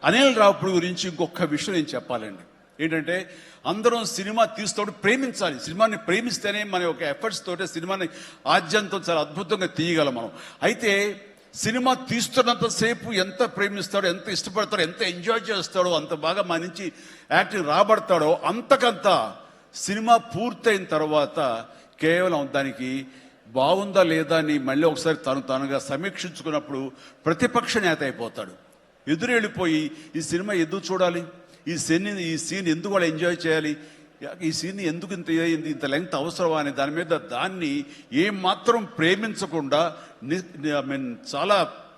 అనిల్ రావుపూడి గురించి ఇంకొక విషయం నేను చెప్పాలండి. ఏంటంటే అందరం సినిమా తీస్తూ ప్రేమించాలి. సినిమాని ప్రేమిస్తేనే మన యొక్క ఎఫర్ట్స్ తోటే సినిమాని ఆద్యంతం చాలా అద్భుతంగా తీయగలం మనం. అయితే సినిమా తీస్తున్నంతసేపు ఎంత ప్రేమిస్తాడో, ఎంత ఇష్టపడతాడో, ఎంత ఎంజాయ్ చేస్తాడో, అంత బాగా మన నుంచి యాక్టింగ్ రాబడతాడో, అంతకంత సినిమా పూర్తయిన తర్వాత కేవలం దానికి బాగుందా లేదా అని మళ్ళీ ఒకసారి తనుగా సమీక్షించుకున్నప్పుడు ప్రతిపక్ష నేత అయిపోతాడు. ఎదురు వెళ్ళిపోయి ఈ సినిమా ఎందుకు చూడాలి, ఈ సీన్ ఎందుకు వాళ్ళు ఎంజాయ్ చేయాలి, ఈ సీన్ ఎందుకు ఇంత లెంగ్త్ అవసరమా అని దాన్ని ఏమాత్రం ప్రేమించకుండా చాలా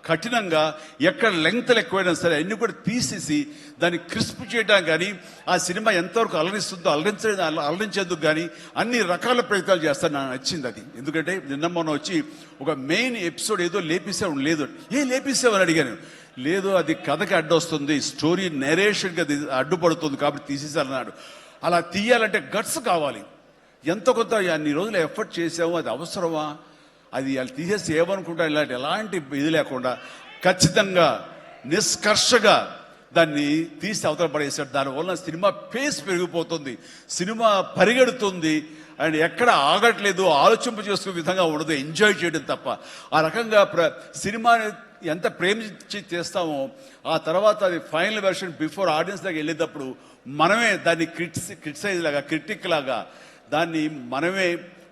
కఠినంగా ఎక్కడ లెంగ్త్లు ఎక్కువైనా సరే అన్ని కూడా తీసేసి దాన్ని క్రిస్ప్ చేయడం కానీ, ఆ సినిమా ఎంతవరకు అలరిస్తుందో అలరించేందుకు కానీ అన్ని రకాల ప్రయత్నాలు చేస్తాను. నాకు నచ్చింది అది. ఎందుకంటే నిన్న మొన్న వచ్చి ఒక మెయిన్ ఎపిసోడ్ ఏదో లేపేసావు, లేదు లేపేసావని అడిగాను. లేదు, అది కథకి అడ్డొస్తుంది, స్టోరీ నెరేషన్కి అది అడ్డుపడుతుంది కాబట్టి తీసేసారన్నాడు. అలా తీయాలంటే గట్స్ కావాలి. ఎంత కొంత అన్ని రోజులు ఎఫర్ట్ చేసాము, అది అవసరమా, అది వాళ్ళు తీసేసి ఏమనుకుంటారు, ఎలాంటి ఇది లేకుండా ఖచ్చితంగా నిష్కర్షగా దాన్ని తీసి అవతల పడేశాడు. దానివల్ల సినిమా పేస్ పెరిగిపోతుంది, సినిమా పరిగెడుతుంది, అండ్ ఎక్కడ ఆగట్లేదు, ఆలోచింప చేసుకునే విధంగా ఉండదు, ఎంజాయ్ చేయడం తప్ప. ఆ రకంగా సినిమాని ఎంత ప్రేమించి చేస్తామో ఆ తర్వాత అది ఫైనల్ వెర్షన్ బిఫోర్ ఆడియన్స్ దగ్గర వెళ్ళేటప్పుడు మనమే దాన్ని క్రిటిసైజ్ లాగా, క్రిటిక్ లాగా దాన్ని మనమే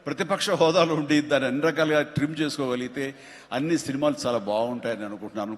ప్రతిపక్ష హోదాలో ఉండి దాన్ని అన్ని రకాలుగా ట్రిమ్ చేసుకోగలిగితే అన్ని సినిమాలు చాలా బాగుంటాయని అనుకుంటున్నాను.